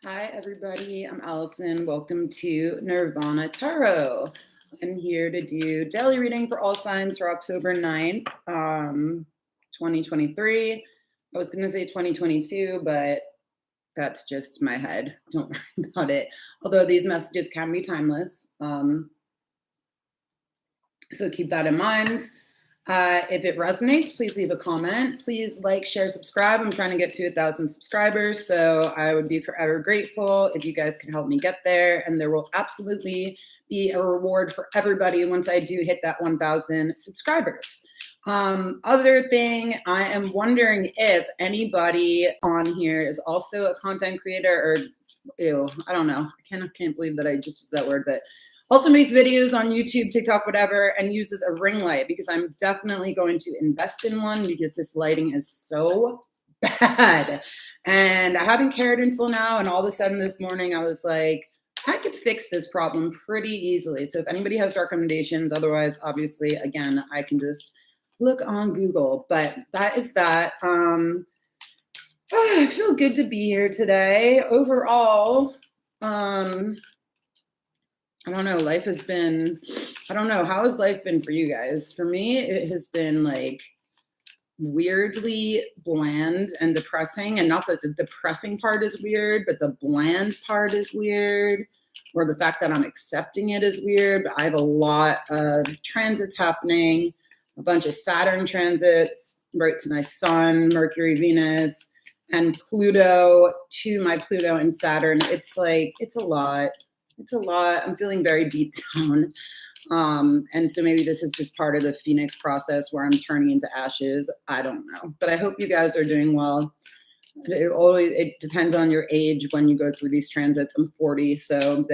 Hi, everybody. I'm Allison. Welcome to Nirvana Tarot. I'm here to do daily reading for all signs for October 9th, 2023. I was going to say 2022, but that's just my head. Don't worry about it. Although these messages can be timeless. So keep that in mind. If it resonates, please leave a comment. Please like, share, subscribe. I'm trying to get to 1,000 subscribers, so I would be forever grateful if you guys can help me get there. And there will absolutely be a reward for everybody once I do hit that 1,000 subscribers. Other thing, I am wondering if anybody on here is also a content creator or, I don't know. I can't believe that I just used that word, but also makes videos on YouTube, TikTok, whatever, and uses a ring light because I'm definitely going to invest in one because this lighting is so bad. And I haven't cared until now. And all of a sudden this morning, I was like, I could fix this problem pretty easily. So if anybody has recommendations, otherwise, obviously, again, I can just look on Google. But that is that. I feel good to be here today. Overall, I don't know. Life has been, I don't know. How has life been for you guys? For me, it has been like weirdly bland and depressing. And not that the depressing part is weird, but the bland part is weird, or the fact that I'm accepting it is weird. But I have a lot of transits happening, a bunch of Saturn transits right to my sun, Mercury, Venus, and Pluto to my Pluto and Saturn. It's like, it's a lot. It's a lot. I'm feeling very beat down. And so maybe this is just part of the Phoenix process where I'm turning into ashes. I don't know. But I hope you guys are doing well. It depends on your age when you go through these transits. I'm 40, so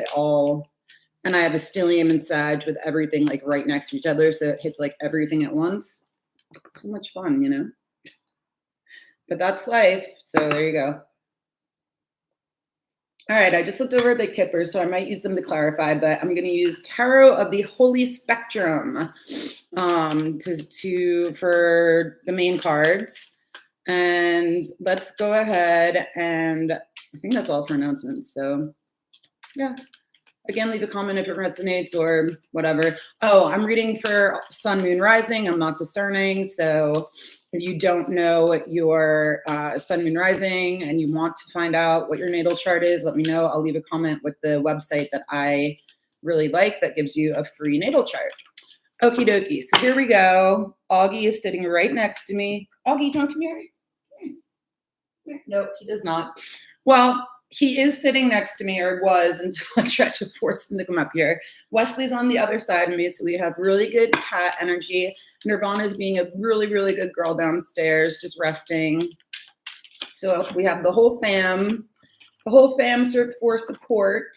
and I have a stellium and Sag with everything like right next to each other. So it hits like everything at once. So much fun, you know? But that's life. So there you go. All right, I just looked over the Kippers, so I might use them to clarify, but I'm going to use Tarot of the Holy Spectrum for the main cards. And let's go ahead, and I think that's all for announcements. So yeah, again, leave a comment if it resonates or whatever. Oh, I'm reading for Sun, Moon, Rising. I'm not discerning, so if you don't know your Sun, Moon, Rising and you want to find out what your natal chart is, let me know. I'll leave a comment with the website that I really like that gives you a free natal chart. Okie dokie. So here we go. Augie is sitting right next to me. Augie, don't come here. Nope, he does not. Well, he is sitting next to me, or was, until I tried to force him to come up here. Wesley's on the other side of me, so we have really good cat energy. Nirvana's being a really, really good girl downstairs, just resting. So we have the whole fam for support.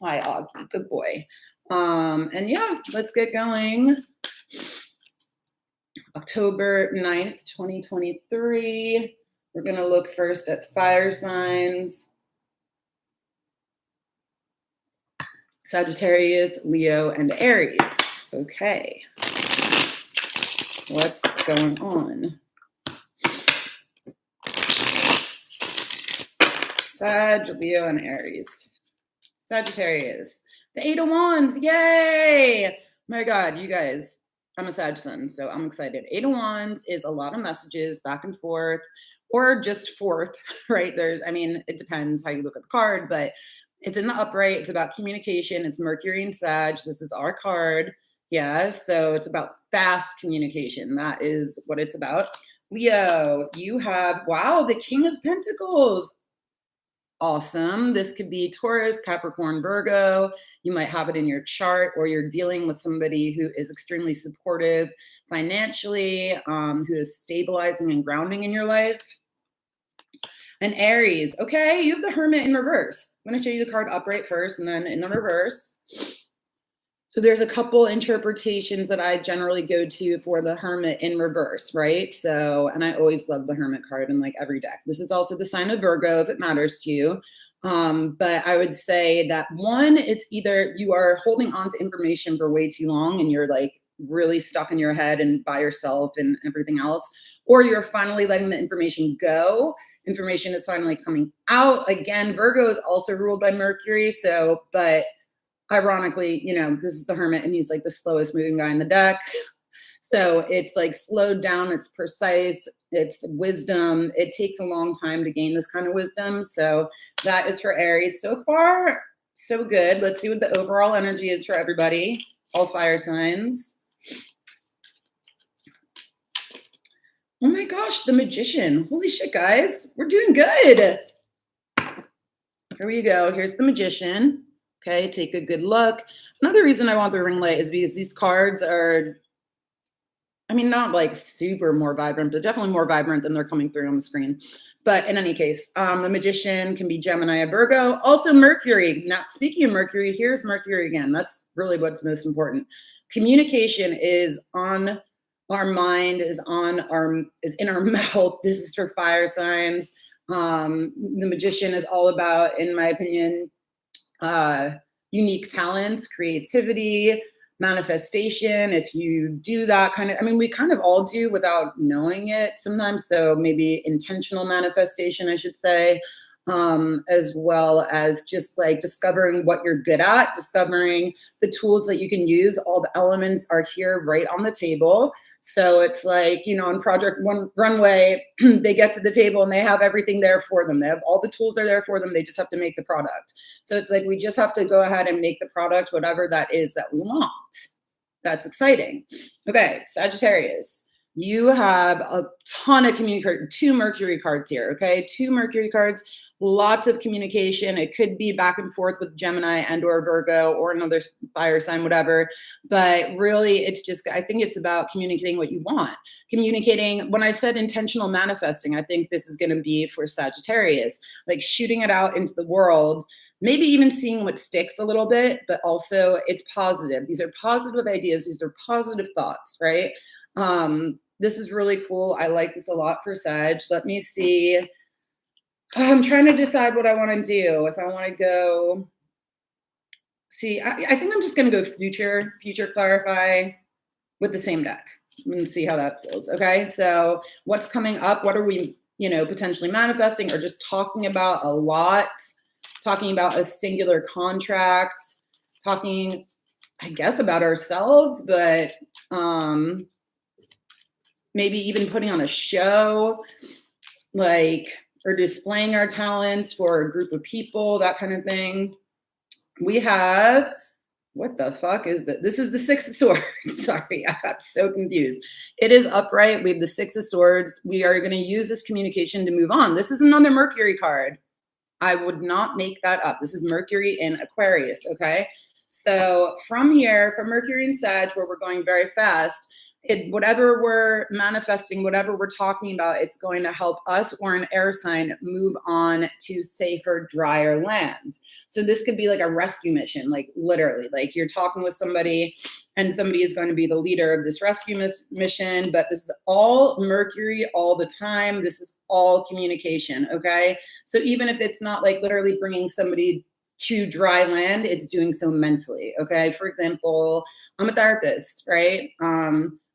Hi, Augie, good boy. And yeah, let's get going. October 9th, 2023. We're going to look first at fire signs. Sagittarius, Leo, and Aries. Okay. What's going on? Sag, Leo, and Aries. Sagittarius. The Eight of Wands. Yay! My God, you guys. I'm a Sag sun, so I'm excited. Eight of Wands is a lot of messages back and forth, or just forth, right? It depends how you look at the card, but it's in the upright. It's about communication. It's Mercury and Sag. This is our card. Yeah, so it's about fast communication. That is what it's about. Leo, you have, wow, the King of Pentacles. Awesome. This could be Taurus, Capricorn, Virgo. You might have it in your chart, or you're dealing with somebody who is extremely supportive financially, who is stabilizing and grounding in your life. And Aries. Okay, you have the Hermit in reverse. I'm going to show you the card upright first and then in the reverse. So there's a couple interpretations that I generally go to for the Hermit in reverse, right? So, and I always love the Hermit card in like every deck. This is also the sign of Virgo if it matters to you. But I would say that one, it's either you are holding on to information for way too long and you're like really stuck in your head and by yourself and everything else, or you're finally letting the information go. Information is finally coming out. Again, Virgo is also ruled by Mercury. So, but ironically, this is the Hermit and he's like the slowest moving guy in the deck. So it's like slowed down, it's precise, it's wisdom. It takes a long time to gain this kind of wisdom. So that is for Aries. So far, so good. Let's see what the overall energy is for everybody, all fire signs. Oh my gosh, the Magician. Holy shit, guys. We're doing good. Here we go. Here's the Magician. Okay, take a good look. Another reason I want the ring light is because these cards are, not like super more vibrant, but definitely more vibrant than they're coming through on the screen. But in any case, the Magician can be Gemini or Virgo. Also Mercury. Now, speaking of Mercury, here's Mercury again. That's really what's most important. Communication is on our mind, is in our mouth. This is for fire signs. The Magician is all about, in my opinion, unique talents, creativity, manifestation. If you do that kind of, we kind of all do without knowing it sometimes. So maybe intentional manifestation, I should say, as well as just like discovering what you're good at, discovering the tools that you can use. All the elements are here right on the table. So it's like, on Project Runway, they get to the table and they have everything there for them. They have all the tools are there for them. They just have to make the product. So it's like, we just have to go ahead and make the product, whatever that is that we want. That's exciting. Okay, Sagittarius. You have a ton of two Mercury cards here, okay? 2 Mercury cards, lots of communication. It could be back and forth with Gemini and or Virgo or another fire sign, whatever. But really, it's just, I think it's about communicating what you want. Communicating, when I said intentional manifesting, I think this is going to be for Sagittarius, like shooting it out into the world, maybe even seeing what sticks a little bit, but also it's positive. These are positive ideas. These are positive thoughts, right? This is really cool. I like this a lot for Sag. Let me see. I'm trying to decide what I want to do. If I want to go, see, I think I'm just going to go future clarify with the same deck and see how that feels. Okay. So what's coming up? What are we, potentially manifesting or just talking about a lot? Talking about a singular contract, talking, I guess, about ourselves, but maybe even putting on a show, or displaying our talents for a group of people, that kind of thing. We have, what the fuck is that? This is the 6 of Swords. Sorry, I got so confused. It is upright. We have the 6 of Swords. We are going to use this communication to move on. This is another Mercury card. I would not make that up. This is Mercury in Aquarius, okay? So from here, from Mercury in Sag, where we're going very fast, whatever we're manifesting, whatever we're talking about, it's going to help us or an air sign move on to safer, drier land. So this could be like a rescue mission, like literally, like you're talking with somebody and somebody is going to be the leader of this rescue mission, but this is all Mercury all the time. This is all communication, okay? So even if it's not like literally bringing somebody to dry land, it's doing so mentally, okay? For example, I'm a therapist, right?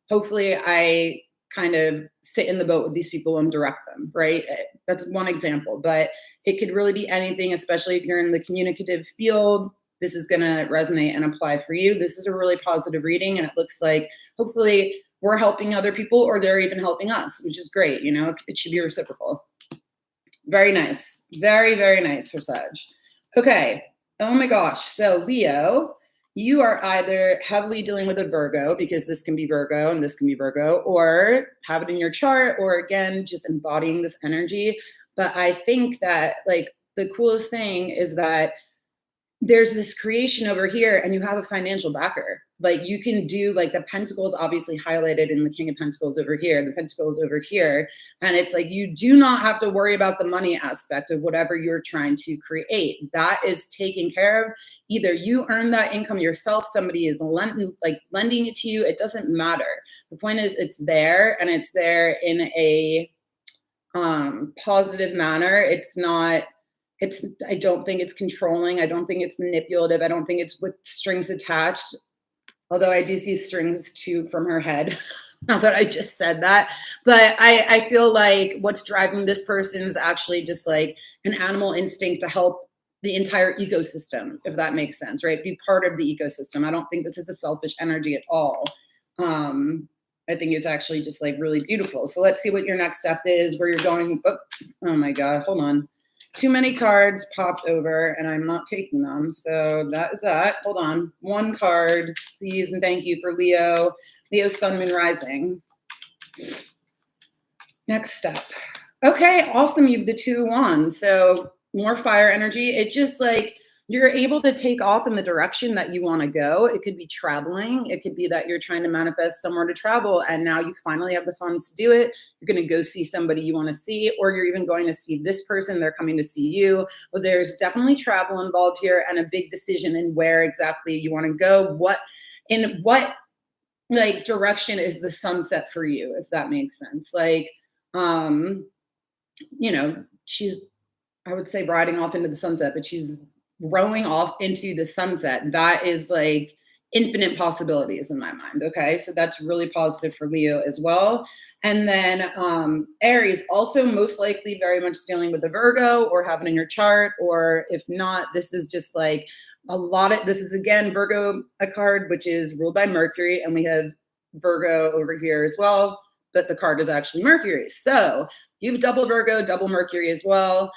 Hopefully I kind of sit in the boat with these people and direct them, right? That's one example, but it could really be anything, especially if you're in the communicative field. This is going to resonate and apply for you. This is a really positive reading, and it looks like hopefully we're helping other people or they're even helping us, which is great. It should be reciprocal. Very nice. Very, very nice for Sag. Okay. Oh my gosh. So Leo, you are either heavily dealing with a Virgo, because this can be Virgo and this can be Virgo, or have it in your chart, or again, just embodying this energy. But I think that like the coolest thing is that there's this creation over here and you have a financial backer. Like you can do like the Pentacles obviously highlighted in the King of Pentacles over here, the Pentacles over here. And it's like, you do not have to worry about the money aspect of whatever you're trying to create. That is taken care of. Either you earn that income yourself, somebody is lending it to you. It doesn't matter. The point is it's there, and it's there in a positive manner. I don't think it's controlling. I don't think it's manipulative. I don't think it's with strings attached. Although I do see strings too from her head. Not that I just said that, but I feel like what's driving this person is actually just like an animal instinct to help the entire ecosystem, if that makes sense, right? Be part of the ecosystem. I don't think this is a selfish energy at all. Um, I think it's actually just like really beautiful. So let's see what your next step is, where you're going. Oh my God, hold on. Too many cards popped over and I'm not taking them. So that is that. Hold on. One card, please, and thank you for Leo. Leo, Sun, Moon, Rising. Next step. Okay, awesome. You have the 2 of Wands. So more fire energy. It just like you're able to take off in the direction that you want to go. It could be traveling. It could be that you're trying to manifest somewhere to travel and now you finally have the funds to do it. You're going to go see somebody you want to see, or you're even going to see this person. They're coming to see you. But there's definitely travel involved here and a big decision in where exactly you want to go. What like direction is the sunset for you, if that makes sense? Like, you know, she's, I would say, riding off into the sunset, but she's rowing off into the sunset. That is like infinite possibilities in my mind. Okay. So that's really positive for Leo as well. And then Aries, also most likely very much dealing with the Virgo or having in your chart, or if not, this is just like a lot of, this is again Virgo, a card which is ruled by Mercury, and we have Virgo over here as well, but the card is actually Mercury. So you've double Virgo, double Mercury as well,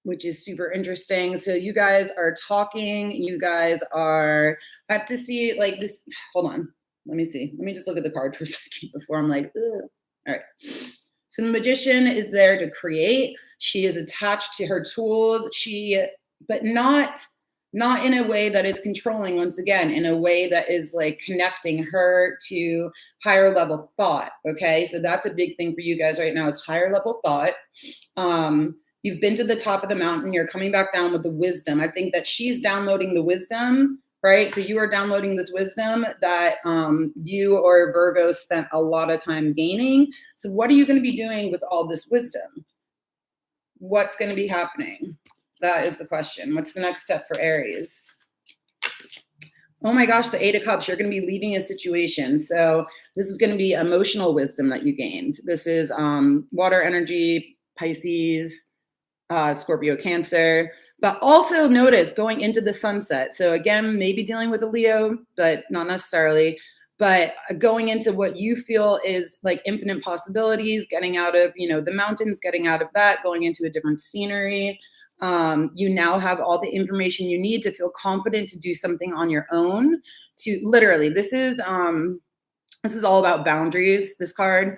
which is super interesting. So you guys are talking, you guys are, I have to see like this, hold on, let me see. Let me just look at the card for a second before I'm like, ugh. All right. So the Magician is there to create. She is attached to her tools. But not in a way that is controlling, once again, in a way that is like connecting her to higher level thought. Okay. So that's a big thing for you guys right now, is higher level thought. You've been to the top of the mountain. You're coming back down with the wisdom. I think that she's downloading the wisdom, right? So you are downloading this wisdom that you or Virgo spent a lot of time gaining. So what are you going to be doing with all this wisdom? What's going to be happening? That is the question. What's the next step for Aries? Oh my gosh, the 8 of Cups. You're going to be leaving a situation. So this is going to be emotional wisdom that you gained. This is water energy, Pisces, Scorpio, Cancer, but also notice going into the sunset. So again, maybe dealing with a Leo, but not necessarily, but going into what you feel is like infinite possibilities, getting out of, the mountains, getting out of that, going into a different scenery. You now have all the information you need to feel confident to do something on your own. To literally, this is all about boundaries, this card.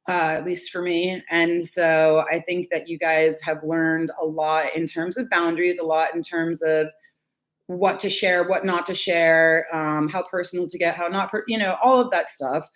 At least for me. And so I think that you guys have learned a lot in terms of boundaries, a lot in terms of what to share, what not to share, how personal to get, how not, all of that stuff.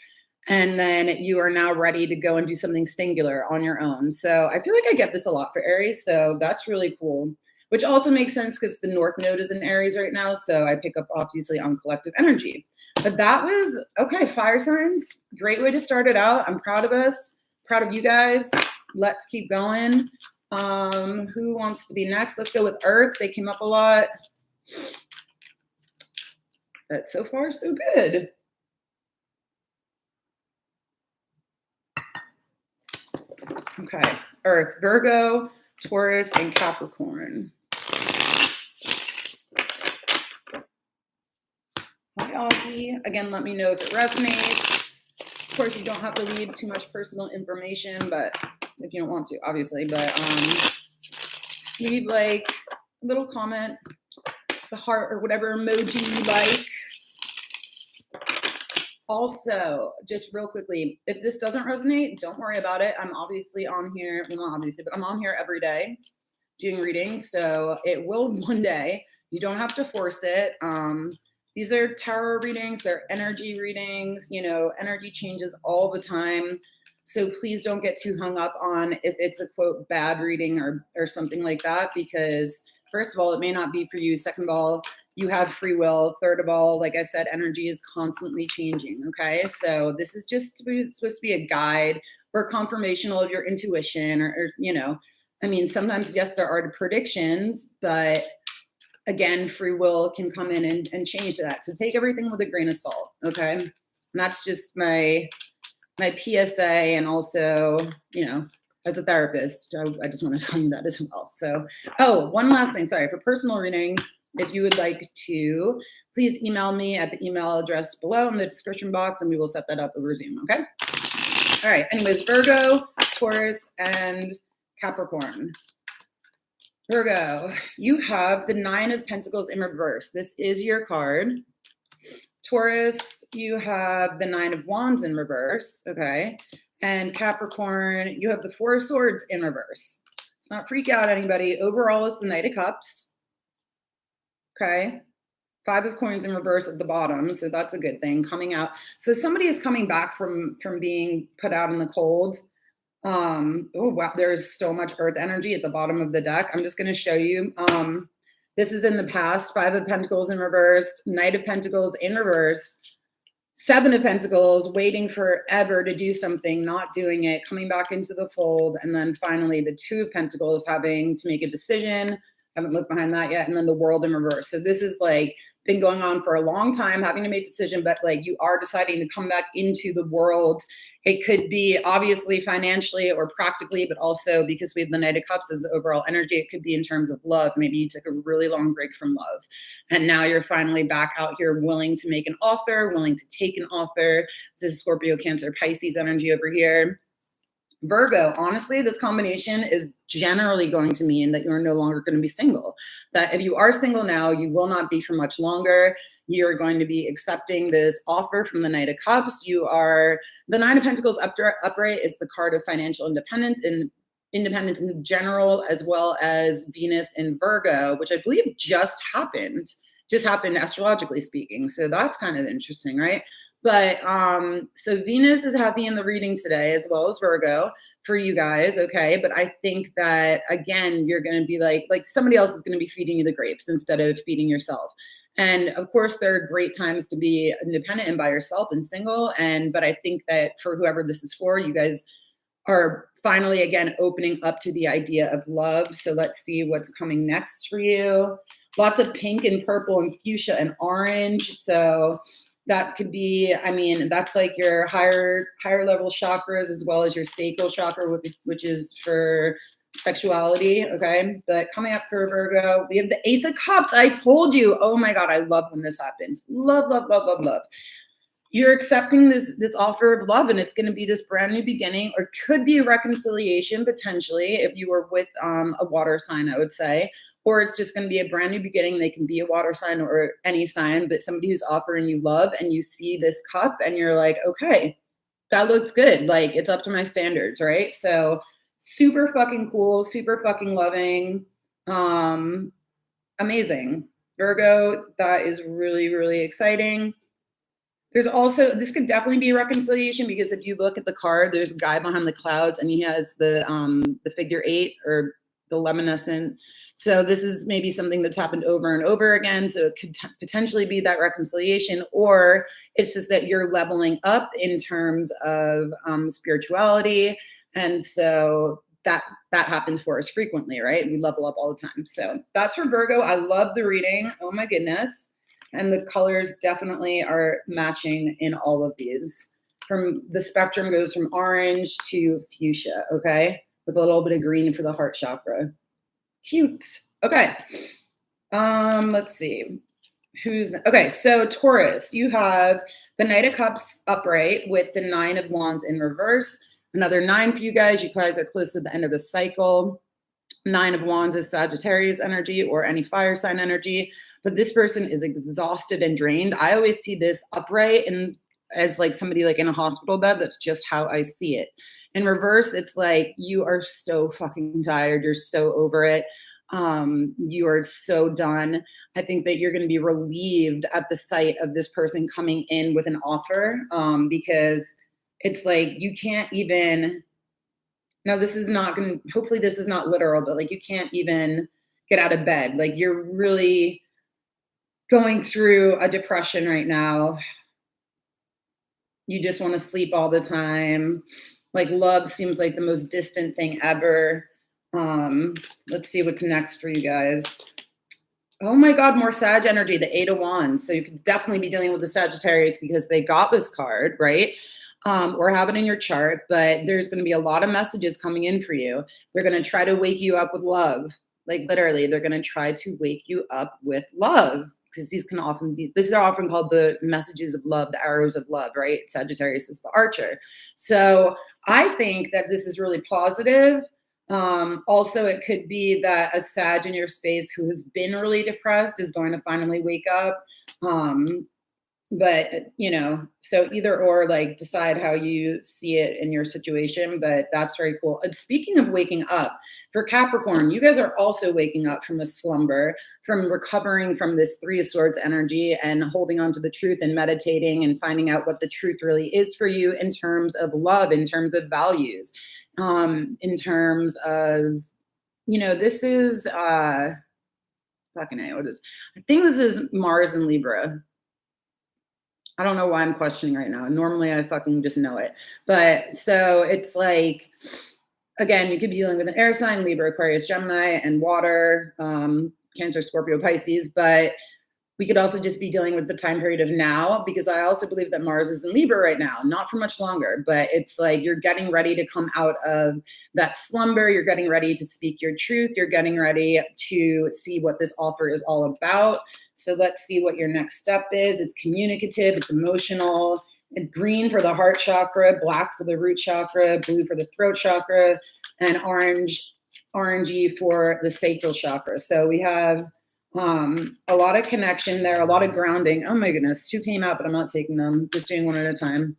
And then you are now ready to go and do something singular on your own. So I feel like I get this a lot for Aries. So that's really cool, which also makes sense because the North Node is in Aries right now. So I pick up obviously on collective energy. But that was, okay, fire signs. Great way to start it out. I'm proud of us, proud of you guys. Let's keep going. Who wants to be next? Let's go with Earth. They came up a lot. But so far, so good. Okay, Earth, Virgo, Taurus, and Capricorn. Hi, Augie. Again, let me know if it resonates. Of course, you don't have to leave too much personal information, but if you don't want to, obviously, but leave like a little comment, the heart or whatever emoji you like. Also, just real quickly, if this doesn't resonate, don't worry about it. I'm obviously on here, well, not obviously, but I'm on here every day doing readings. So it will one day. You don't have to force it. These are tarot readings. They're energy readings. Energy changes all the time. So please don't get too hung up on if it's a quote bad reading or something like that, because first of all, it may not be for you. Second of all, you have free will. Third of all, like I said, energy is constantly changing. Okay. So this is just supposed to be a guide or confirmational of your intuition or sometimes, yes, there are predictions, but again, free will can come in and change that. So take everything with a grain of salt, okay? And that's just my PSA, and also, you know, as a therapist, I just want to tell you that as well. So, oh, one last thing, sorry, for personal readings, if you would like to, please email me at the email address below in the description box, and we will set that up over Zoom, okay? All right, anyways, Virgo, Taurus, and Capricorn. Virgo, you have the Nine of Pentacles in reverse. This is your card. Taurus, you have the Nine of Wands in reverse, okay? And Capricorn, you have the Four of Swords in reverse. Let's not freak out, anybody. Overall is the Knight of Cups, okay? Five of Coins in reverse at the bottom, so that's a good thing coming out. So somebody is coming back from being put out in the cold. Oh wow, there's so much earth energy at the bottom of the deck. I'm just going to show you. This is in the past. Five of Pentacles in reverse, Knight of Pentacles in reverse, Seven of Pentacles waiting forever to do something, not doing it, coming back into the fold, and then finally the Two of Pentacles having to make a decision. Haven't looked behind that yet, and then the World in reverse. So this is like been going on for a long time, having to make a decision, but like you are deciding to come back into the world. It could be obviously financially or practically, but also because we have the Knight of Cups as the overall energy, it could be in terms of love. Maybe you took a really long break from love, and now you're finally back out here willing to make an offer, willing to take an offer. This is Scorpio, Cancer, Pisces energy over here. Virgo, honestly, this combination is generally going to mean that you're no longer going to be single. That if you are single now, you will not be for much longer. You're going to be accepting this offer from the Knight of Cups. You are, the Nine of Pentacles upright is the card of financial independence and independence in general, as well as Venus in Virgo, which I believe just happened astrologically speaking. So that's kind of interesting, right? But so Venus is happy in the reading today, as well as Virgo for you guys, okay? But I think that, again, you're going to be like somebody else is going to be feeding you the grapes instead of feeding yourself. And of course, there are great times to be independent and by yourself and single. But I think that for whoever this is for, you guys are finally, again, opening up to the idea of love. So let's see what's coming next for you. Lots of pink and purple and fuchsia and orange. So that could be, I mean, that's like your higher level chakras, as well as your sacral chakra, which is for sexuality. Okay. But coming up for Virgo, we have the Ace of Cups. I told you. Oh my God. I love when this happens. Love, love, love, love, love. You're accepting this offer of love, and it's going to be this brand new beginning, or could be a reconciliation potentially if you were with a water sign, I would say, or it's just going to be a brand new beginning. They can be a water sign or any sign, but somebody who's offering you love, and you see this cup and you're like, okay, that looks good. Like it's up to my standards, right? So super fucking cool, super fucking loving, amazing. Virgo, that is really, really exciting. There's also, this could definitely be a reconciliation, because if you look at the card, there's a guy behind the clouds and he has the figure 8 or the luminescent. So this is maybe something that's happened over and over again. So it could potentially be that reconciliation, or it's just that you're leveling up in terms of spirituality. And so that happens for us frequently, right? We level up all the time. So that's for Virgo. I love the reading. Oh my goodness. And the colors definitely are matching in all of these. From the spectrum goes from orange to fuchsia, okay? With a little bit of green for the heart chakra. Cute. Okay. Let's see. Okay, so Taurus, you have the Knight of Cups upright with the Nine of Wands in reverse. Another 9 for you guys. You guys are close to the end of the cycle. Nine of Wands is Sagittarius energy or any fire sign energy, but this person is exhausted and drained. I always see this upright and as like somebody like in a hospital bed. That's just how I see it. In reverse, it's like you are so fucking tired. You're so over it. You are so done. I think that you're going to be relieved at the sight of this person coming in with an offer, because it's like you can't even. Now, this is not going to, hopefully this is not literal, but like you can't even get out of bed. Like you're really going through a depression right now. You just want to sleep all the time. Like love seems like the most distant thing ever. Let's see what's next for you guys. Oh my God, more Sag energy, the Eight of Wands. So you could definitely be dealing with the Sagittarius because they got this card, right? Or have it in your chart, but there's going to be a lot of messages coming in for you. They're going to try to wake you up with love. Like literally, they're going to try to wake you up with love because these are often called the messages of love, the arrows of love, right? Sagittarius is the archer. So I think that this is really positive. Also, it could be that a Sag in your space who has been really depressed is going to finally wake up. But so either or, like, decide how you see it in your situation, but that's very cool. And speaking of waking up, for Capricorn, you guys are also waking up from a slumber, from recovering from this Three of Swords energy and holding on to the truth and meditating and finding out what the truth really is for you in terms of love, in terms of values, in terms of, this is fucking A, what is, I think this is Mars and Libra. I don't know why I'm questioning right now. Normally I fucking just know it. But so it's like, again, you could be dealing with an air sign, Libra, Aquarius, Gemini, and water, Cancer, Scorpio, Pisces. But we could also just be dealing with the time period of now, because I also believe that Mars is in Libra right now, not for much longer, but it's like you're getting ready to come out of that slumber. You're getting ready to speak your truth. You're getting ready to see what this offer is all about. So let's see what your next step is. It's communicative, it's emotional, and green for the heart chakra, black for the root chakra, blue for the throat chakra, and orangey for the sacral chakra. So we have a lot of connection there, a lot of grounding. Oh my goodness, two came out, but I'm not taking them. Just doing one at a time.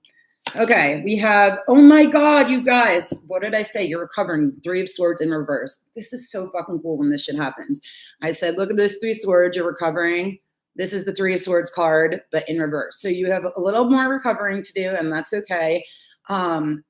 Okay, we have, oh my God, you guys, what did I say? You're recovering. Three of Swords in reverse. This is so fucking cool when this shit happens. I said, look at those Three Swords, you're recovering. This is the Three of Swords card, but in reverse. So you have a little more recovering to do, and that's okay.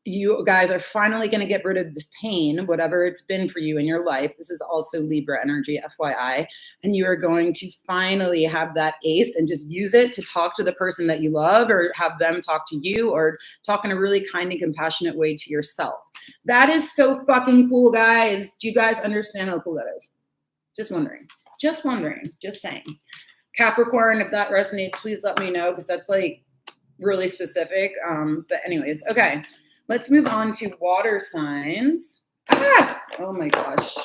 You guys are finally going to get rid of this pain, whatever it's been for you in your life. This is also Libra energy, FYI. And you are going to finally have that ace and just use it to talk to the person that you love, or have them talk to you, or talk in a really kind and compassionate way to yourself. That is so fucking cool, guys. Do you guys understand how cool that is? Just wondering. Just wondering. Just saying. Capricorn, if that resonates, please let me know, because that's like really specific. But anyways, okay, let's move on to water signs. Oh my gosh.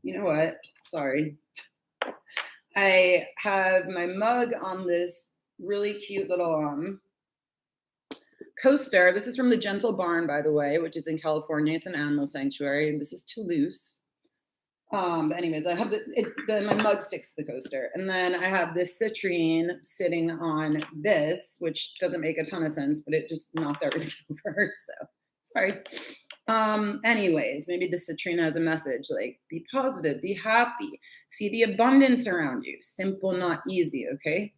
You know what? Sorry. I have my mug on this really cute little coaster. This is from the Gentle Barn, by the way, which is in California. It's an animal sanctuary. This is Toulouse. But anyways, I have my mug sticks to the coaster, and then I have this citrine sitting on this, which doesn't make a ton of sense, but it just knocked everything over. So sorry. Anyways, maybe the citrine has a message like, be positive, be happy, see the abundance around you. Simple, not easy. Okay.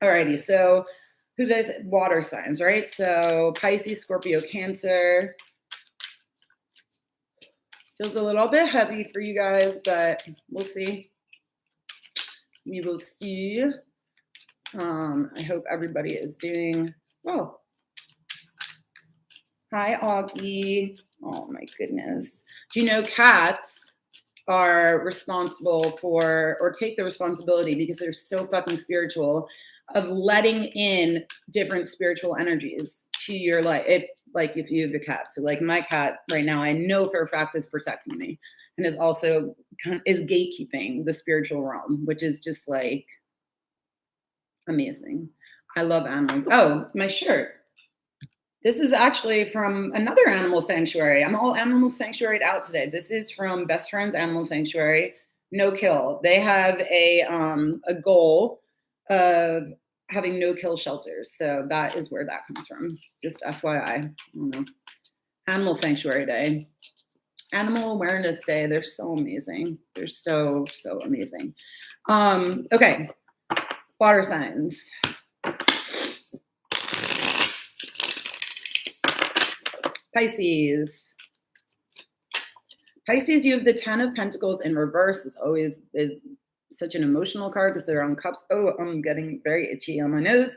Alrighty. So who does water signs, right? So Pisces, Scorpio, Cancer. Feels a little bit heavy for you guys, but we'll see. We will see. I hope everybody is doing well. Hi, Augie. Oh my goodness. Do you know cats are responsible for, or take the responsibility, because they're so fucking spiritual, of letting in different spiritual energies to your life. If you have a cat. So like my cat right now, I know for a fact is protecting me, and is also is gatekeeping the spiritual realm, which is just like amazing. I love animals. Oh, my shirt. This is actually from another animal sanctuary. I'm all animal sanctuaried out today. This is from Best Friends Animal Sanctuary, No Kill. They have a goal of having no kill shelters. So that is where that comes from. Just FYI. I don't know. Animal Sanctuary Day. Animal Awareness Day. They're so amazing. They're so, so amazing. Okay. Water signs. Pisces. Pisces, you have the 10 of Pentacles in reverse. This always is such an emotional card because they're on cups. Oh, I'm getting very itchy on my nose.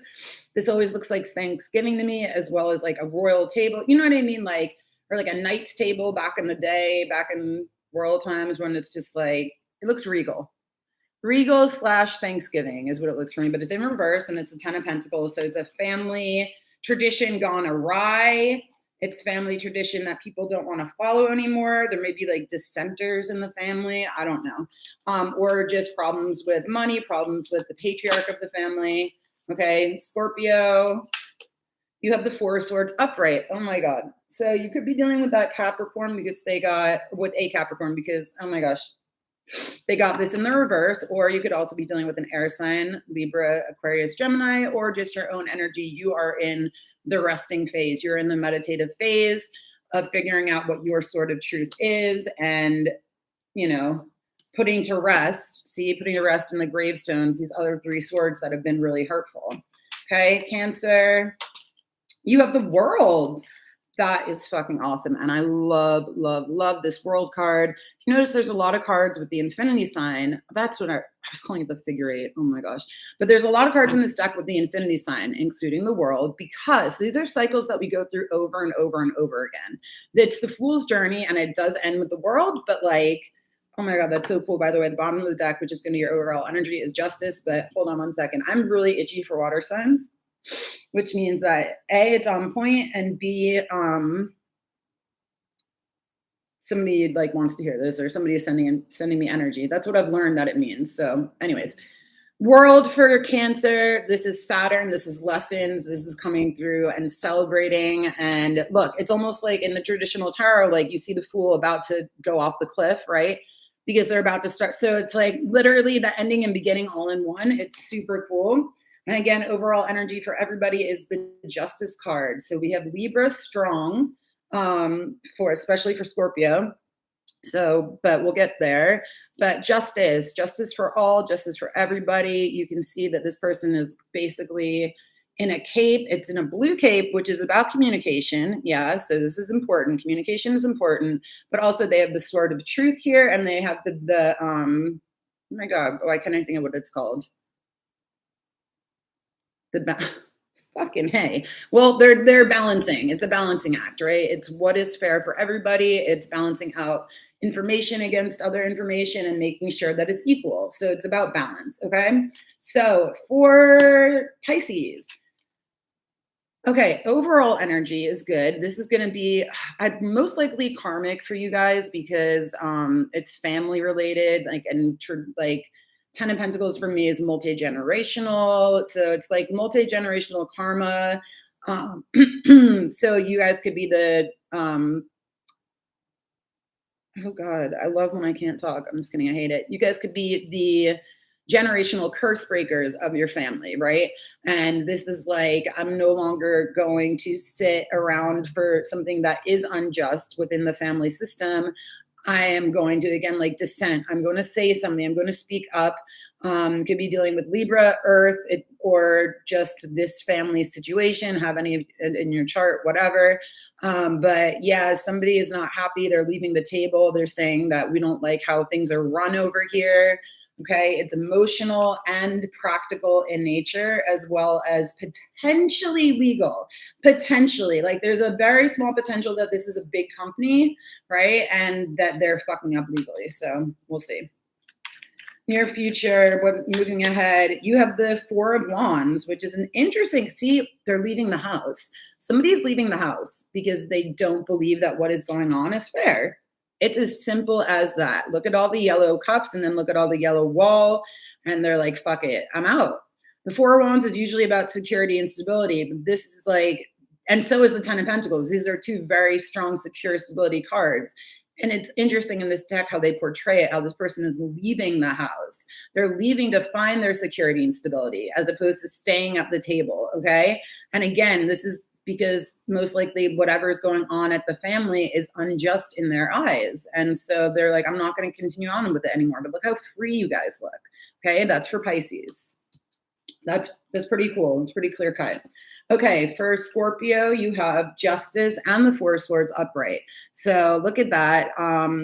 This always looks like Thanksgiving to me, as well as like a royal table. You know what I mean? Like, or like a knight's table back in the day, back in World times when it's just like, it looks regal. Regal slash Thanksgiving is what it looks for me, but it's in reverse and it's a 10 of Pentacles. So it's a family tradition gone awry. It's family tradition that people don't want to follow anymore. There may be like dissenters in the family. I don't know. Or just problems with money, problems with the patriarch of the family. Okay. Scorpio, you have the Four of Swords upright. Oh my God. So you could be dealing with that Capricorn because they got with a Capricorn because, oh my gosh, they got this in the reverse. Or you could also be dealing with an air sign, Libra, Aquarius, Gemini, or just your own energy. You are in the resting phase. You're in the meditative phase of figuring out what your sort of truth is and, you know, putting to rest in the gravestones, these other three swords that have been really hurtful. Okay, Cancer, you have the World. That is fucking awesome. And I love, love, love this World card. You notice there's a lot of cards with the infinity sign. That's what I was calling it the figure eight. Oh my gosh. But there's a lot of cards in this deck with the infinity sign, including the World, because these are cycles that we go through over and over and over again. It's the Fool's Journey and it does end with the World, but like, oh my God, that's so cool. By the way, the bottom of the deck, which is going to be your overall energy, is Justice. But hold on one second. I'm really itchy for water signs, which means that A, it's on point, and B, somebody like wants to hear this, or somebody is sending me energy. That's what I've learned that it means. So anyways, World for Cancer, this is Saturn, this is lessons, this is coming through and celebrating. And look, it's almost like in the traditional tarot, like you see the Fool about to go off the cliff, right? Because they're about to start. So it's like literally the ending and beginning all in one. It's super cool. And again, overall energy for everybody is the Justice card. So we have Libra strong, especially for Scorpio. So, but we'll get there. But justice for all, justice for everybody. You can see that this person is basically in a cape. It's in a blue cape, which is about communication. Yeah, so this is important. Communication is important, but also they have the sword of truth here, and they have oh my God, why can't I think of what it's called? Fucking hey. Well, they're balancing. It's a balancing act, right? It's what is fair for everybody. It's balancing out information against other information and making sure that it's equal. So it's about balance. Okay. So for Pisces, okay, overall energy is good. This is going to be most likely karmic for you guys because it's family related, like 10 of Pentacles for me is multi-generational. So it's like multi-generational karma. So you guys could be the, oh God, I love when I can't talk. I'm just kidding. I hate it. You guys could be the generational curse breakers of your family, right? And this is like, I'm no longer going to sit around for something that is unjust within the family system. I am going to, again, like dissent. I'm going to say something. I'm going to speak up. Could be dealing with Libra, Earth, or just this family situation, have any in your chart, whatever. But yeah, somebody is not happy. They're leaving the table. They're saying that we don't like how things are run over here. Okay, it's emotional and practical in nature, as well as potentially legal. Potentially, like there's a very small potential that this is a big company, right? And that they're fucking up legally. So we'll see. Near future, moving ahead, you have the Four of Wands, which is an interesting, see, they're leaving the house. Somebody's leaving the house because they don't believe that what is going on is fair. It's as simple as that. Look at all the yellow cups and then look at all the yellow wall. And they're like, fuck it, I'm out. The Four of Wands is usually about security and stability. But this is like, and so is the Ten of Pentacles. These are two very strong, secure stability cards. And it's interesting in this deck how they portray it, how this person is leaving the house. They're leaving to find their security and stability as opposed to staying at the table, okay? And again, this is because most likely whatever is going on at the family is unjust in their eyes. And so they're like, I'm not going to continue on with it anymore. But look how free you guys look, okay? That's for Pisces. That's pretty cool. It's pretty clear cut. Okay, for Scorpio, you have Justice and the Four of Swords upright. So look at that.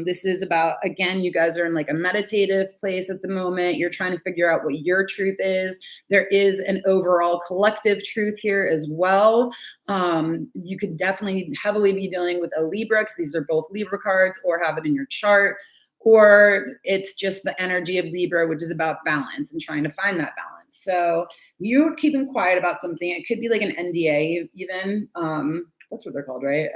This is about, again, you guys are in like a meditative place at the moment. You're trying to figure out what your truth is. There is an overall collective truth here as well. You could definitely heavily be dealing with a Libra because these are both Libra cards, or have it in your chart. or it's just the energy of Libra, which is about balance and trying to find that balance. So you're keeping quiet about something. It could be like an NDA even. That's what they're called, right?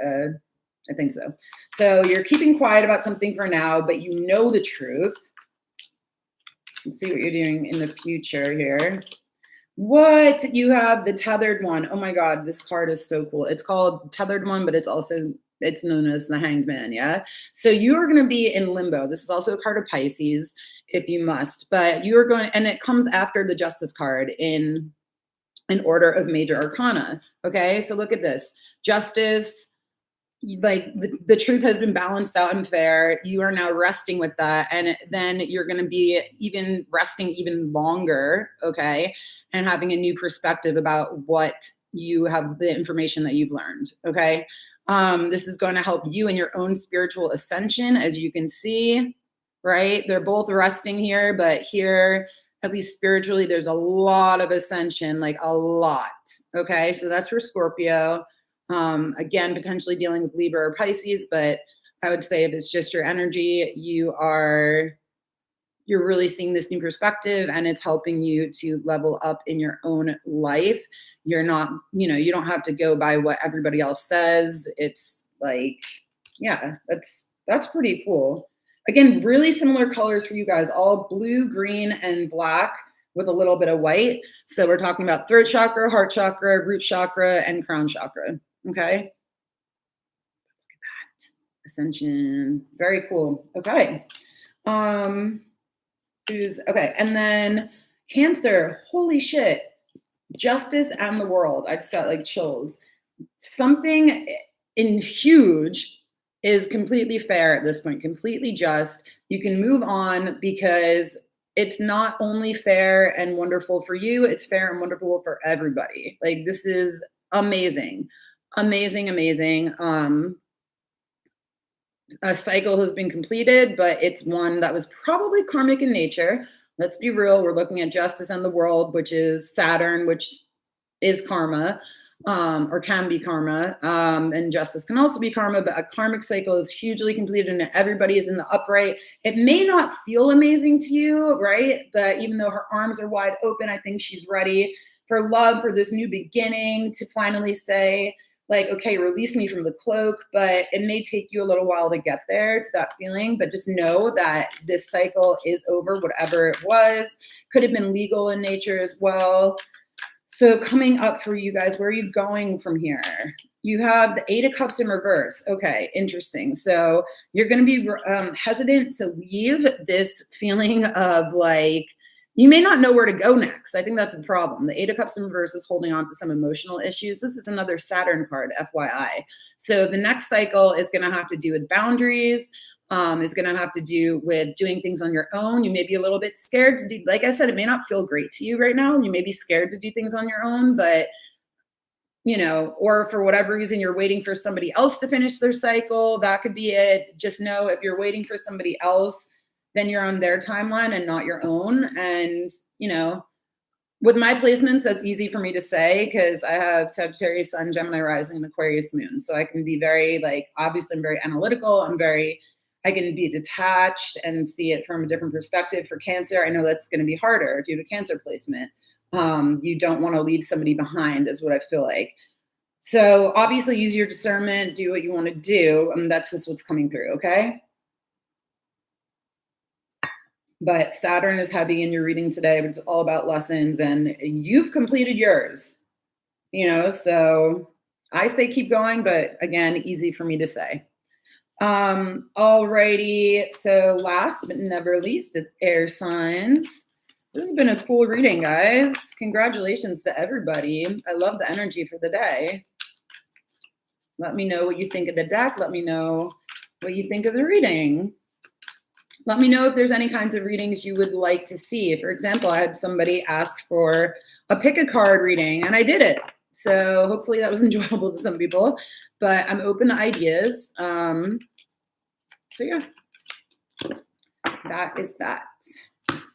I think so. So you're keeping quiet about something for now, but you know the truth. Let's see what you're doing in the future here. What? You have the Tethered One. Oh my God, this card is so cool. It's called Tethered One, but it's known as the Hanged Man. Yeah. So you are going to be in limbo. This is also a card of Pisces, if you must, but you are going, and it comes after the Justice card in order of major arcana. Okay. So look at this. Justice, like the truth has been balanced out and fair. You are now resting with that, and then you're going to be even resting even longer, okay, and having a new perspective about what you have, the information that you've learned, okay. This is going to help you in your own spiritual ascension, as you can see, right? They're both resting here, but here, at least spiritually, there's a lot of ascension, like a lot, okay. So that's for Scorpio. Again, potentially dealing with Libra or Pisces, but I would say if it's just your energy, you're really seeing this new perspective, and it's helping you to level up in your own life. You're not, you don't have to go by what everybody else says. It's like, yeah, that's pretty cool. Again, really similar colors for you guys, all blue, green, and black with a little bit of white. So we're talking about throat chakra, heart chakra, root chakra, and crown chakra. Okay. Look at that. Ascension. Very cool. Okay. Okay. And then Cancer. Holy shit. Justice and the World. I just got like chills. Something in huge is completely fair at this point, completely just. You can move on because it's not only fair and wonderful for you, it's fair and wonderful for everybody. Like, this is amazing. Amazing. A cycle has been completed, but it's one that was probably karmic in nature. Let's be real. We're looking at Justice and the World, which is Saturn, which is karma, or can be karma. And justice can also be karma, but a karmic cycle is hugely completed and everybody is in the upright. It may not feel amazing to you, right? But even though her arms are wide open, I think she's ready for love, for this new beginning, to finally say, like, okay, release me from the cloak, but it may take you a little while to get there, to that feeling. But just know that this cycle is over, whatever it was. Could have been legal in nature as well. So coming up for you guys, where are you going from here? You have the 8 of Cups in reverse. Okay, interesting. So you're going to be hesitant to leave this feeling of like, you may not know where to go next. I think that's a problem. The 8 of Cups in reverse is holding on to some emotional issues. This is another Saturn card, FYI. So the next cycle is going to have to do with boundaries, is going to have to do with doing things on your own. You may be a little bit scared to do, like I said, it may not feel great to you right now. You may be scared to do things on your own, but or for whatever reason, you're waiting for somebody else to finish their cycle. That could be it. Just know if you're waiting for somebody else, then you're on their timeline and not your own. And, with my placements, that's easy for me to say because I have Sagittarius Sun, Gemini Rising, and Aquarius Moon. So I can be very, obviously I'm very analytical. I can be detached and see it from a different perspective. For Cancer, I know that's going to be harder if you have a Cancer placement. You don't want to leave somebody behind is what I feel like. So obviously use your discernment, do what you want to do. And that's just what's coming through. Okay. But Saturn is heavy in your reading today. It's all about lessons and you've completed yours, so I say keep going, but again, easy for me to say. Alrighty. So last but never least, it's air signs. This has been a cool reading, guys. Congratulations to everybody. I love the energy for the day. Let me know what you think of the deck. Let me know what you think of the reading. Let me know if there's any kinds of readings you would like to see. For example, I had somebody ask for a pick a card reading and I did it. So hopefully that was enjoyable to some people, but I'm open to ideas. So yeah, that is that.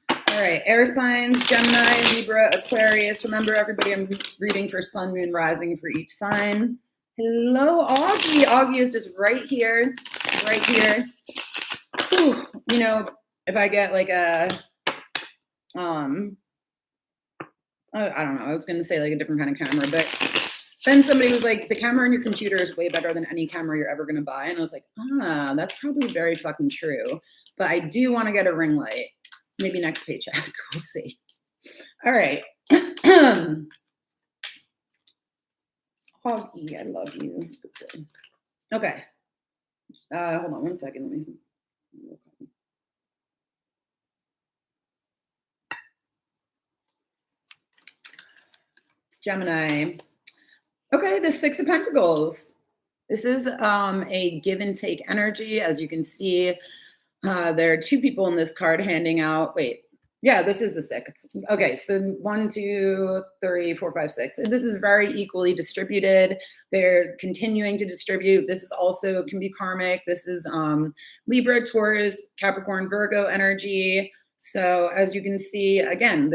All right, air signs, Gemini, Libra, Aquarius. Remember, everybody, I'm reading for Sun, Moon, Rising for each sign. Hello, Augie. Augie is just right here, right here. Whew. you know, if I get like a, um, I don't know, I was going to say like a different kind of camera, but then somebody was like, the camera on your computer is way better than any camera you're ever going to buy. And I was like, that's probably very fucking true. But I do want to get a ring light. Maybe next paycheck. We'll see. All right. Hoggy, I love you. Okay. Hold on 1 second. Let me see. Gemini. Okay, the Six of Pentacles. This is a give and take energy. As you can see, there are two people in this card handing out. Wait, yeah, this is the six. Okay, so 1, 2, 3, 4, 5, 6. This is very equally distributed. They're continuing to distribute. This is also can be karmic. This is Libra, Taurus, Capricorn, Virgo energy. So as you can see, again,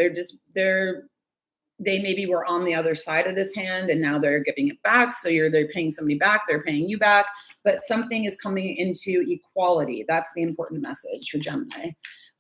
they maybe were on the other side of this hand and now they're giving it back. So they're paying somebody back, they're paying you back, but something is coming into equality. That's the important message for Gemini.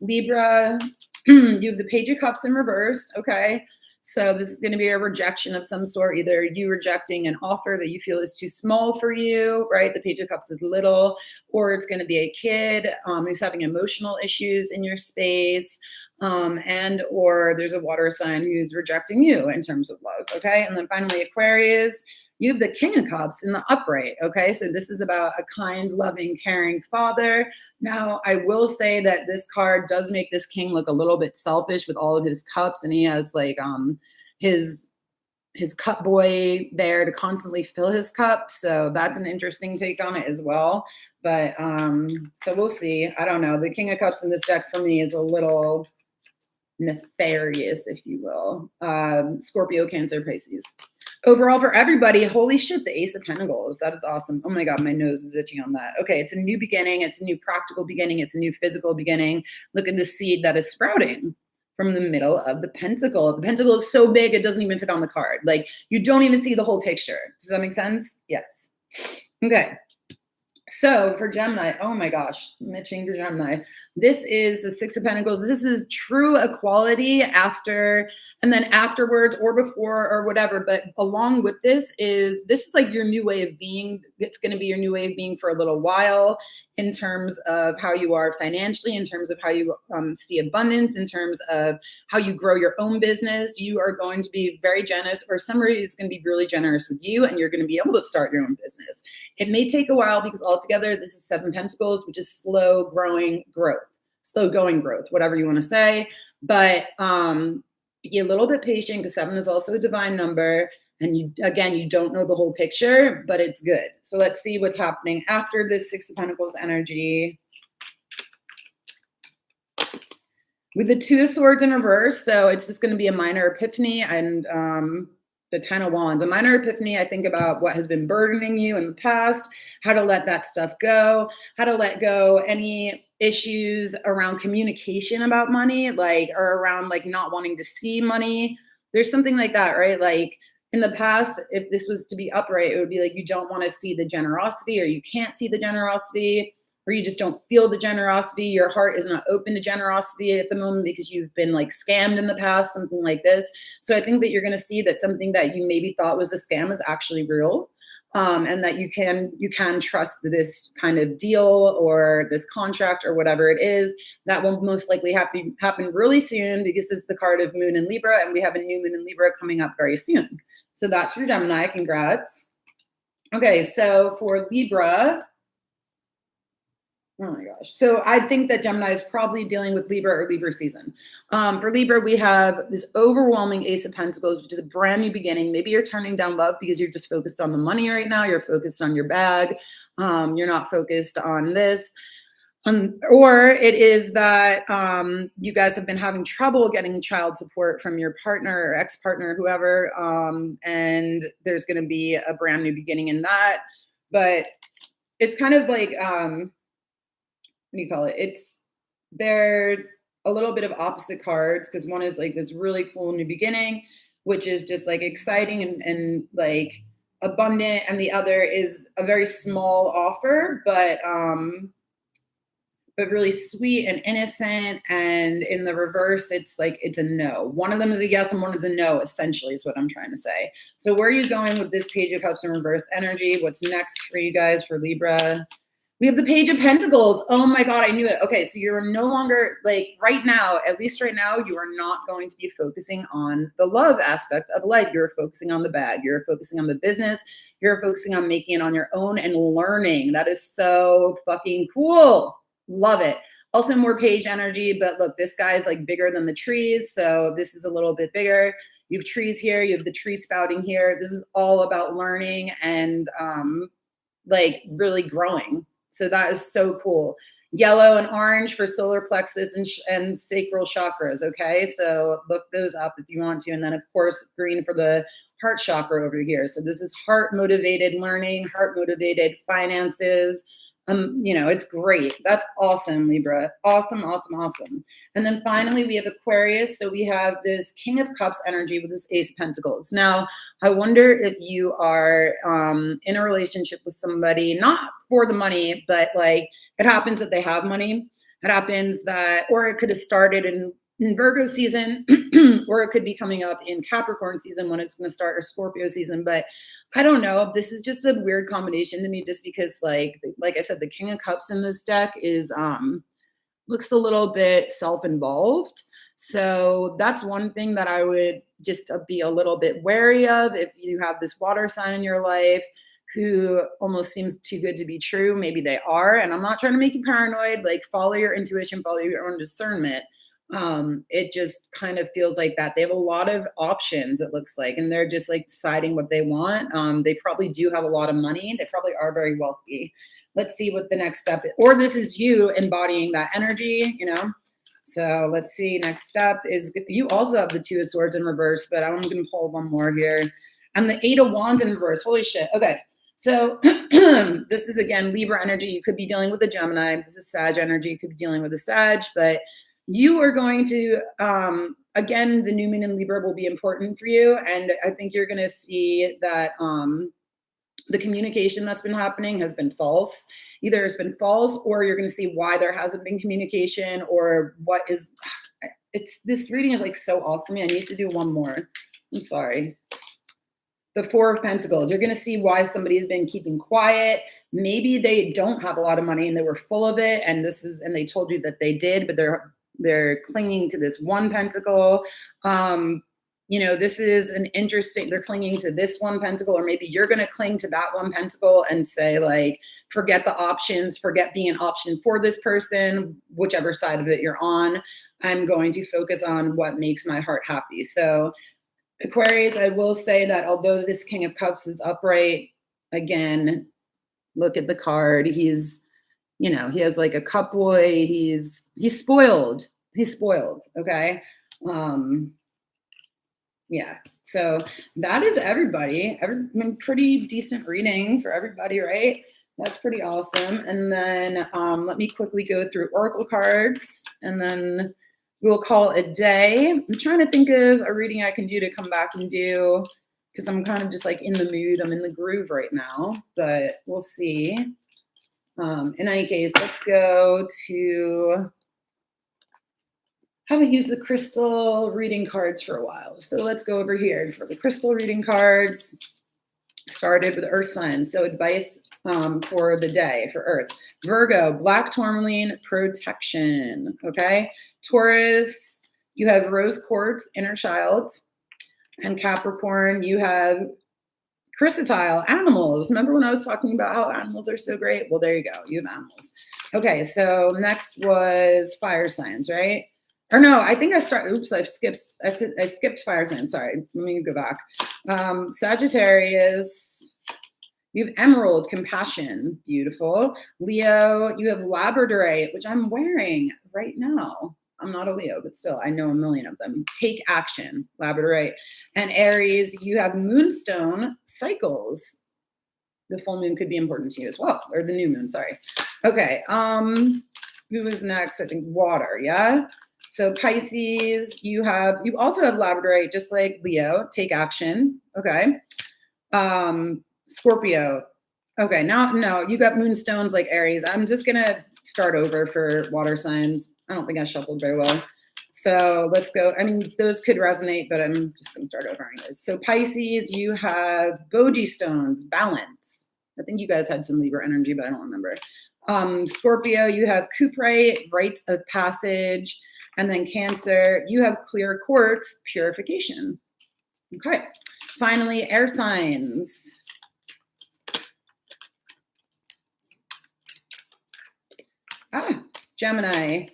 Libra, you have the Page of Cups in reverse. Okay. So this is going to be a rejection of some sort, either you rejecting an offer that you feel is too small for you, right? The Page of Cups is little, or it's going to be a kid who's having emotional issues in your space. And or there's a water sign who's rejecting you in terms of love. Okay. And then finally, Aquarius, you have the King of Cups in the upright. Okay. So this is about a kind, loving, caring father. Now, I will say that this card does make this king look a little bit selfish with all of his cups. And he has like his cup boy there to constantly fill his cup. So that's an interesting take on it as well. But so we'll see. I don't know. The King of Cups in this deck for me is a little nefarious, if you will. Scorpio, Cancer, Pisces. Overall, for everybody, holy shit, the Ace of Pentacles. That is awesome. Oh my God, my nose is itching on that. Okay, it's a new beginning. It's a new practical beginning. It's a new physical beginning. Look at the seed that is sprouting from the middle of the pentacle. The pentacle is so big, it doesn't even fit on the card. Like, you don't even see the whole picture. Does that make sense? Yes. Okay. So for Gemini, oh my gosh, I'm itching for Gemini. This is the Six of Pentacles. This is true equality after, and then afterwards or before or whatever. But along with this is like your new way of being. It's going to be your new way of being for a little while in terms of how you are financially, in terms of how you see abundance, in terms of how you grow your own business. You are going to be very generous, or somebody is going to be really generous with you, and you're going to be able to start your own business. It may take a while because altogether this is Seven Pentacles, which is slow growing growth, slow going growth, whatever you want to say. But be a little bit patient because 7 is also a divine number. And you don't know the whole picture, but it's good. So let's see what's happening after this Six of Pentacles energy. With the Two of Swords in reverse, so it's just going to be a minor epiphany, and the Ten of Wands. A minor epiphany, I think about what has been burdening you in the past, how to let that stuff go, how to let go any issues around communication about money, like, or around like not wanting to see money. There's something like that, right? Like, in the past, if this was to be upright, it would be like you don't want to see the generosity, or you can't see the generosity, or you just don't feel the generosity. Your heart is not open to generosity at the moment because you've been like scammed in the past, something like this. So I think that you're going to see that something that you maybe thought was a scam is actually real. And that you can trust this kind of deal or this contract or whatever it is. That will most likely happen really soon because it's the card of Moon in Libra, and we have a new Moon in Libra coming up very soon. So that's for Gemini. Congrats. Okay, so for Libra, oh my gosh. So I think that Gemini is probably dealing with Libra or Libra season. For Libra, we have this overwhelming Ace of Pentacles, which is a brand new beginning. Maybe you're turning down love because you're just focused on the money right now. You're focused on your bag. You're not focused on this. Or it is that you guys have been having trouble getting child support from your partner or ex-partner, whoever, and there's going to be a brand new beginning in that. But it's kind of like, what do you call it? They're a little bit of opposite cards, because one is like this really cool new beginning, which is just like exciting and like abundant, and the other is a very small offer, but but really sweet and innocent. And in the reverse, it's like it's a no. One of them is a yes and one is a no, essentially, is what I'm trying to say. So where are you going with this Page of Cups in reverse energy? What's next for you guys for Libra? We have the Page of Pentacles. Oh my God, I knew it. Okay, so you're no longer, like, right now, at least right now, you are not going to be focusing on the love aspect of life. You're focusing on the bag. You're focusing on the business. You're focusing on making it on your own and learning. That is so fucking cool. Love it. Also more Page energy, but look, this guy is like bigger than the trees. So this is a little bit bigger. You have trees here. You have the tree spouting here. This is all about learning and like really growing. So that is so cool. Yellow and orange for solar plexus and sacral chakras. Okay, so look those up if you want to. And then, of course, green for the heart chakra over here. So this is heart motivated learning, heart motivated finances. It's great. That's awesome, Libra. Awesome, awesome, awesome. And then finally, we have Aquarius. So we have this King of Cups energy with this Ace of Pentacles. Now, I wonder if you are in a relationship with somebody, not for the money, but like it happens that they have money. It happens that, or it could have started in Virgo season, or it could be coming up in Capricorn season when it's going to start, or Scorpio season. But I don't know. This is just a weird combination to me, just because, like I said, the King of Cups in this deck is looks a little bit self-involved. So that's one thing that I would just be a little bit wary of if you have this water sign in your life who almost seems too good to be true. Maybe they are. And I'm not trying to make you paranoid. Like, follow your intuition, follow your own discernment. It just kind of feels like that. They have a lot of options, it looks like, and they're just like deciding what they want. They probably do have a lot of money. They probably are very wealthy. Let's see what the next step is. Or this is you embodying that energy, So let's see. Next step is, you also have the Two of Swords in reverse, but I'm going to pull one more here. And the Eight of Wands in reverse. Holy shit. Okay. So this is, again, Libra energy. You could be dealing with a Gemini. This is Sag energy. You could be dealing with a Sag, but you are going to, again, the new moon in Libra will be important for you. And I think you're going to see that the communication that's been happening has been false. Either it's been false, or you're going to see why there hasn't been communication, or what is, this reading is like so off for me. I need to do one more. I'm sorry. The Four of Pentacles. You're going to see why somebody has been keeping quiet. Maybe they don't have a lot of money and they were full of it, and they told you that they did, but they're clinging to this one pentacle. This is an interesting, they're clinging to this one pentacle, or maybe you're going to cling to that one pentacle and say, like, forget the options, forget being an option for this person, whichever side of it you're on. I'm going to focus on what makes my heart happy. So Aquarius, I will say that although this King of Cups is upright, again, look at the card. He's, he has like a cup boy. He's spoiled. He's spoiled. Okay. Yeah. So that is everybody. Pretty decent reading for everybody, right? That's pretty awesome. And then let me quickly go through Oracle cards, and then we'll call it a day. I'm trying to think of a reading I can do to come back and do, because I'm kind of just like in the mood. I'm in the groove right now, but we'll see. In any case, let's go to, haven't used the crystal reading cards for a while. So let's go over here for the crystal reading cards. Started with Earth signs. So advice for the day for Earth. Virgo, black tourmaline, protection. Okay. Taurus, you have rose quartz, inner child. And Capricorn, you have chrysotile, animals. Remember when I was talking about how animals are so great? Well, there you go. You have animals. Okay. So next was fire signs, right? Or no, I think I skipped fire signs. Sorry. Let me go back. Sagittarius, you have emerald, compassion, beautiful. Leo, you have labradorite, which I'm wearing right now. I'm not a Leo, but still, I know a million of them. Take action, labradorite. And Aries, you have moonstone, cycles. The full moon could be important to you as well, or the new moon, sorry. Okay, who was next? I think water, yeah? So Pisces, you also have labradorite, just like Leo, take action, okay? Scorpio, okay, no, you got moonstones like Aries. I'm just gonna start over for water signs. I don't think I shuffled very well. So let's go. I mean, those could resonate, but I'm just going to start over anyways. So Pisces, you have Boji stones, balance. I think you guys had some Libra energy, but I don't remember. Scorpio, you have Cuprite, rites of passage. And then Cancer, you have clear quartz, purification. Okay. Finally, air signs. Gemini,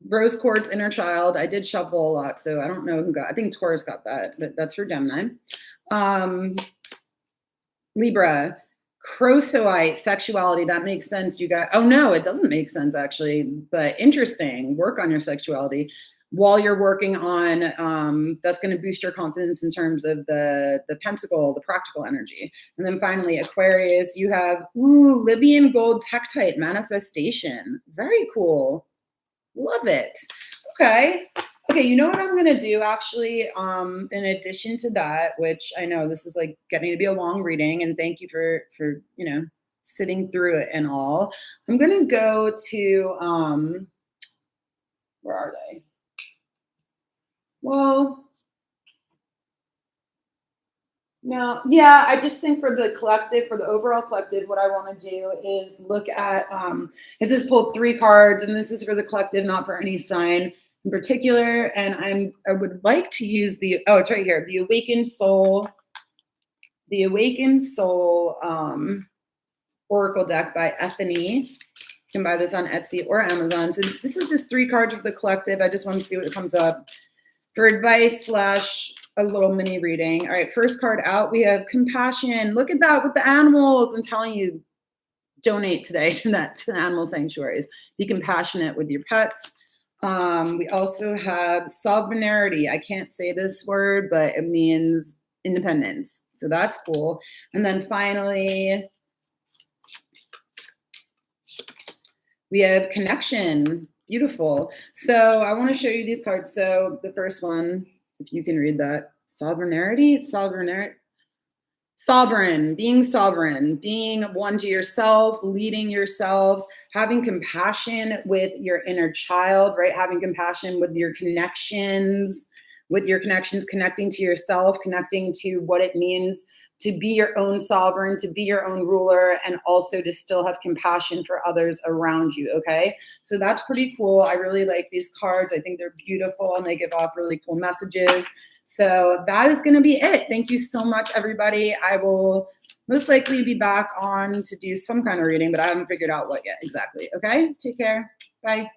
rose quartz, inner child. I did shuffle a lot, so I don't know who got. I think Taurus got that, but that's for Gemini. Libra, chrosoite, sexuality. That makes sense. You got. Oh no, it doesn't make sense actually, but interesting. Work on your sexuality while you're working on. That's going to boost your confidence in terms of the pentacle, the practical energy. And then finally, Aquarius, you have Libyan gold tektite, manifestation. Very cool. Love it. Okay. Okay, you know what I'm gonna do actually, in addition to that, which I know this is like getting to be a long reading, and thank you for sitting through it and all. I'm gonna go to where are they? Well, no, yeah, I just think for the collective, for the overall collective, what I want to do is look at it just pulled 3 cards, and this is for the collective, not for any sign in particular. And I would like to use it's right here, the Awakened Soul Oracle deck by Ethany. You can buy this on Etsy or Amazon. So this is just 3 cards for the collective. I just want to see what comes up for advice / a little mini reading. All right, first card out, we have compassion. Look at that with the animals. I'm telling you, donate today to the animal sanctuaries. Be compassionate with your pets. We also have sovereignty. I can't say this word, but it means independence. So that's cool. And then finally, we have connection. Beautiful. So I want to show you these cards. So the first one, if you can read that, sovereign, being one to yourself, leading yourself, having compassion with your inner child, right? Having compassion with your connections, connecting to yourself, connecting to what it means to be your own sovereign, to be your own ruler, and also to still have compassion for others around you, okay? So that's pretty cool. I really like these cards. I think they're beautiful and they give off really cool messages. So that is going to be it. Thank you so much, everybody. I will most likely be back on to do some kind of reading, but I haven't figured out what yet exactly, okay? Take care. Bye.